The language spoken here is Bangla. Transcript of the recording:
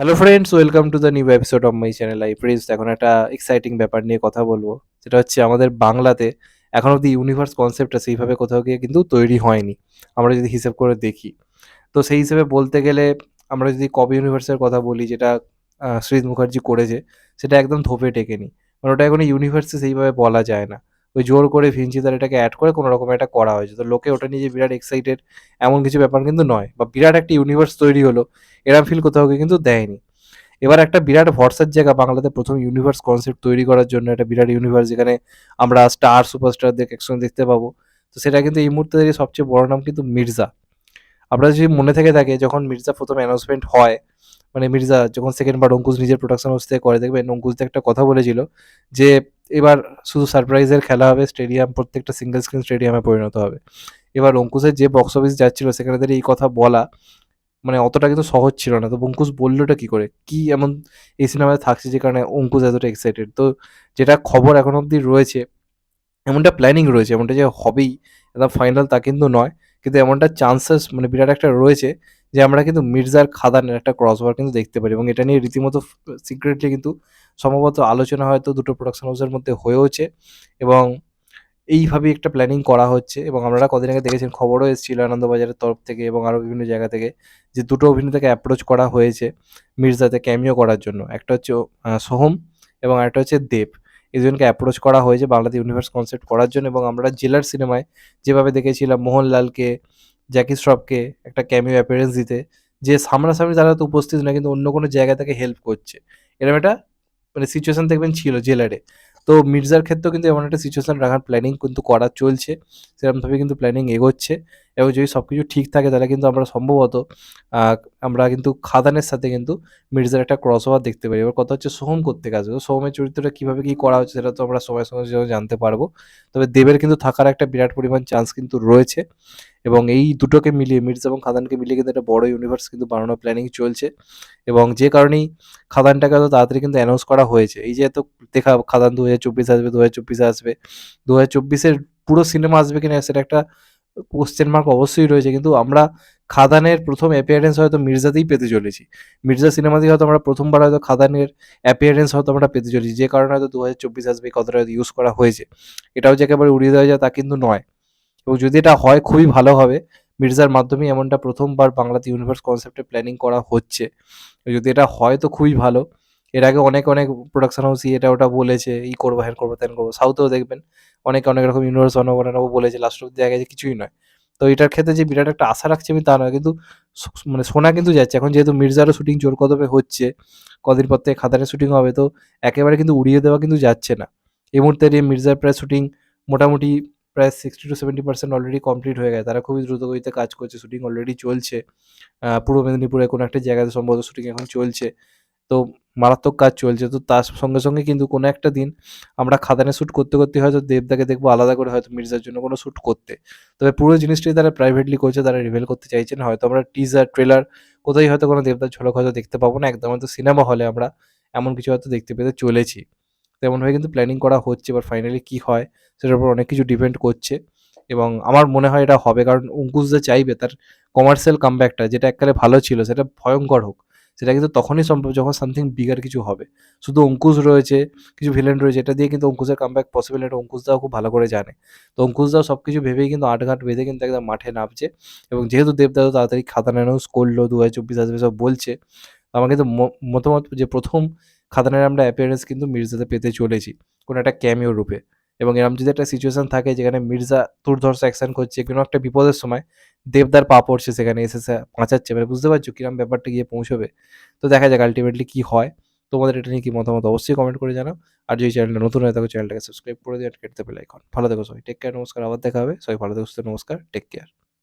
Hello friends, welcome to the new episode of my channel I Prince. এখন একটা এক্সাইটিং ব্যাপার নিয়ে কথা বলবো, যেটা হচ্ছে আমাদের বাংলাতে এখন অব্দি ইউনিভার্স কনসেপ্টটা সেইভাবে কোথাও গিয়ে কিন্তু তৈরি হয়নি। আমরা যদি হিসেব করে দেখি, তো সেই হিসেবে বলতে গেলে আমরা যদি কবে ইউনিভার্সের কথা বলি, যেটা সৃজিত মুখার্জি করেছে, সেটা একদম থোপে টেকেনি। মানে ওটা এখনো ইউনিভার্সে সেইভাবে বলা যায় না। ওই জোর করে ভিঞ্চিদার এটাকে অ্যাড করে কোনো রকম একটা করা হয়েছে, তো লোকে ওটা নিয়ে যে বিরাট এক্সাইটেড এমন কিছু ব্যাপার কিন্তু নয়, বা বিরাট একটা ইউনিভার্স তৈরি হলো এরম ফিল কোথাও গিয়ে কিন্তু দেয়নি। এবার একটা বিরাট ভরসার জায়গা বাংলাতে প্রথম ইউনিভার্স কনসেপ্ট তৈরি করার জন্য, একটা বিরাট ইউনিভার্স যেখানে আমরা স্টার সুপারস্টারদের একসঙ্গে দেখতে পাবো। তো সেটা কিন্তু এই মুহূর্তে দাঁড়িয়ে সবচেয়ে বড় নাম কিন্তু মির্জা। আপনার যদি মনে থেকে থাকে, যখন মির্জা প্রথম অ্যানাউন্সমেন্ট হয়, মানে মির্জা যখন সেকেন্ড বার অঙ্কুশ নিজের প্রোডাকশন হাউস থেকে করে, দেখবেন অঙ্কুশ একটা কথা বলেছিল যে এবার শুধু সারপ্রাইজের খেলা হবে, স্টেডিয়াম প্রত্যেকটা সিঙ্গেল স্ক্রিন স্টেডিয়ামে পরিণত হবে। এবার অঙ্কুশের যে বক্স অফিস যাচ্ছিল সেখানে দাঁড়িয়ে এই কথা বলা মানে অতটা কিন্তু সহজ ছিল না। তো অঙ্কুশ বললোটা কি করে? কি এমন এই সিনেমায় থাকছে যে কারণে অঙ্কুশ এতটা এক্সাইটেড? তো যেটা খবর এখন অব্দি রয়েছে, এমনটা প্ল্যানিং রয়েছে, এমনটা যে হবেই একদম ফাইনাল তা কিন্তু নয়। কিন্তু এমনটা চান্সেস মানে বিরাট একটা রয়েছে যে আমরা কিন্তু মির্জার খাদানের একটা ক্রসওভার কিন্তু দেখতে পারি, এবং এটা নিয়ে রীতিমতো সিক্রেটলি কিন্তু সম্ভবত আলোচনা হয়তো দুটো প্রোডাকশন হাউসের মধ্যে হয়েওছে, এবং এইভাবেই একটা প্ল্যানিং করা হচ্ছে। এবং আপনারা কদিন আগে দেখেছেন, খবরও এসেছিল আনন্দবাজারের তরফ থেকে এবং আরও বিভিন্ন জায়গা থেকে, যে দুটো অভিনেতাকে অ্যাপ্রোচ করা হয়েছে মির্জাতে ক্যামিও করার জন্য। একটা হচ্ছে সোহম, এবং আরেকটা হচ্ছে দেব। এই দুজনকে অ্যাপ্রোচ করা হয়েছে বাংলাতে ইউনিভার্স কনসেপ্ট করার জন্য। এবং আমরা জেলার সিনেমায় যেভাবে দেখেছিলাম মোহনলালকে, জ্যাকি শ্রফকে একটা ক্যামিও অ্যাপিয়ারেন্স দিতে, যে সামনাসামনি তারা তো উপস্থিত না কিন্তু অন্য কোনো জায়গা থেকে হেল্প করছে, এরকম একটা মানে সিচুয়েশন দেখবেন ছিল জেলারে। তো মির্জার ক্ষেত্রেও কিন্তু এমন একটা সিচুয়েশন রাখার প্ল্যানিং কিন্তু করা চলছে, সেরকমভাবে কিন্তু প্ল্যানিং এগোচ্ছে। এবং যদি সব কিছু ঠিক থাকে তাহলে কিন্তু আমরা সম্ভবত আহ, আমরা কিন্তু খাদানের সাথে কিন্তু মির্জার একটা ক্রস ওভার দেখতে পারি। এবার কথা হচ্ছে সোহম কোত্থেকে আসবে, তো সোহমের চরিত্রটা কীভাবে কী করা হচ্ছে সেটা তো আমরা সময়ের সঙ্গে সঙ্গে জানতে পারবো। তবে দেবের কিন্তু থাকার একটা বিরাট পরিমাণ চান্স কিন্তু রয়েছে। এবং এই দুটোকে মিলিয়ে, মির্জা এবং খাদানকে মিলিয়ে কিন্তু একটা বড় ইউনিভার্স কিন্তু বানানোর প্ল্যানিং চলছে। এবং যে কারণেই খাদানটাকে এত তাড়াতাড়ি কিন্তু অ্যানাউন্স করা হয়েছে, এই যে এত দেখা খাদান 2024 আসবে, 2024 আসবে, 2024-এর পুরো সিনেমা আসবে কিনা সেটা একটা কোশ্চেন মার্ক অবশ্যই রয়েছে। কিন্তু আমরা খাদানের প্রথম অ্যাপিয়ারেন্স হয়তো মির্জাতেই পেতে চলেছি। মির্জা সিনেমাতেই হয়তো আমরা প্রথমবার হয়তো খাদানের অ্যাপিয়ারেন্স হয়তো আমরা পেতে চলেছি, যে কারণে হয়তো 2024 আসবে এই কথাটা হয়তো ইউজ করা হয়েছে। এটাও যে একেবারে উড়িয়ে দেওয়া যায় তা কিন্তু নয়। এবং যদি এটা হয় খুবই ভালো হবে। মির্জার মাধ্যমেই এমনটা প্রথমবার বাংলাতে ইউনিভার্স কনসেপ্টে প্ল্যানিং করা হচ্ছে। যদি এটা হয় তো খুবই ভালো। এর আগে অনেক, অনেক প্রোডাকশন হাউসই এটা ওটা বলেছে, এই করবো, হ্যান করবো, ত্যান করবো। সাউথেও দেখবেন অনেকে অনেক রকম ইউনিভার্স বানাবো বলেছে, লাস্ট অব্দি দেখা গেছে কিছুই নয়। তো এটার ক্ষেত্রে যে বিরাট একটা আশা রাখছি আমি তা নয়, কিন্তু মানে শোনা কিন্তু যাচ্ছে এখন যেহেতু মির্জারও শুটিং জোর কদমে হচ্ছে, কদিন পর থেকে খাদানের শুটিং হবে, তো একেবারে কিন্তু উড়িয়ে দেওয়া কিন্তু যাচ্ছে না। এই মুহূর্তে দাঁড়িয়ে মির্জার প্রায় শুটিং মোটামুটি প্রায় 60-70% অলরেডি কমপ্লিট হয়ে গেছে। তারা খুবই দ্রুতগতিতে কাজ করছে, শুটিং অলরেডি চলছে। পূর্ব মেদিনীপুরে কোনো একটা জায়গাতে সম্ভবত শুটিং এখন চলছে। তো মারাত্মক কাজ চলছে। তো তার সঙ্গে, সঙ্গে কিন্তু কোনো একটা দিন আমরা খাদানে শ্যুট করতে, করতে হয়তো দেবদাকে দেখবো আলাদা করে হয়তো মির্জার জন্য কোনো শ্যুট করতে। তবে পুরো জিনিসটাই তারা প্রাইভেটলি করছে, তারা রিভিল করতে চাইছে না। হয়তো আমরা টিজার, ট্রেলার কোথায় হয়তো কোনো দেবদার ঝলক হয়তো দেখতে পাবো না। একদম হয়তো সিনেমা হলে আমরা এমন কিছু হয়তো দেখতে পেতে চলেছি। তো এমনভাবে কিন্তু প্ল্যানিং করা হচ্ছে। এবার ফাইনালি কী হয় সেটার উপর অনেক কিছু ডিপেন্ড করছে। এবং আমার মনে হয় এটা হবে, কারণ অঙ্কুশ দা চাইবে তার কমার্শিয়াল কামব্যাকটা, যেটা এককালে ভালো ছিল, সেটা ভয়ঙ্কর হোক। সেটা কিন্তু তখনই সম্ভব যখন সামথিং বিগার কিছু হবে। শুধু অঙ্কুশ রয়েছে, কিছু ভিলেন রয়েছে, এটা দিয়ে কিন্তু অঙ্কুশের কামব্যাক পসিবল, এটা অঙ্কুশ দাও খুব ভালো করে জানে। তো অঙ্কুশ দাও সব কিছু ভেবেই কিন্তু আঁটঘাট বেঁধে কিন্তু একদম মাঠে নামছে। এবং যেহেতু দেবদাও তাড়াতাড়ি খাদান অ্যানাউন্স করলো, 2024 আসবে সব বলছে, তো আমার কিন্তু মতামত যে প্রথম খাদানের আমরা অ্যাপিয়ারেন্স কিন্তু মির্জাতে পেতে চলেছি কোনো একটা ক্যামিও রূপে। এবং এরকম যদি একটা সিচুয়েশন থাকে যেখানে মির্জা দুর্ধর্ষ অ্যাকশন করছে কোনো একটা বিপদের সময়, দেবদার পা পড়ছে সেখানে এসে বাঁচাচ্ছে, মানে বুঝতে পারছো কিরম ব্যাপারটা গিয়ে পৌঁছবে। তো দেখা যাক আলটিমেটলি কি হয়। তোমাদের এটা নিয়ে কি মতামত অবশ্যই কমেন্ট করে জানাও। আর যদি চ্যানেলটা নতুন হয়ে থাকো চ্যানেলটাকে সাবস্ক্রাইব করে দিও, আর কেটে বেল আইকন। ভালো থেকো সবাই, টেক কেয়ার, নমস্কার, আবার দেখা হবে। সবাই ভালো থেকো, সুস্থ, নমস্কার, টেক কেয়ার।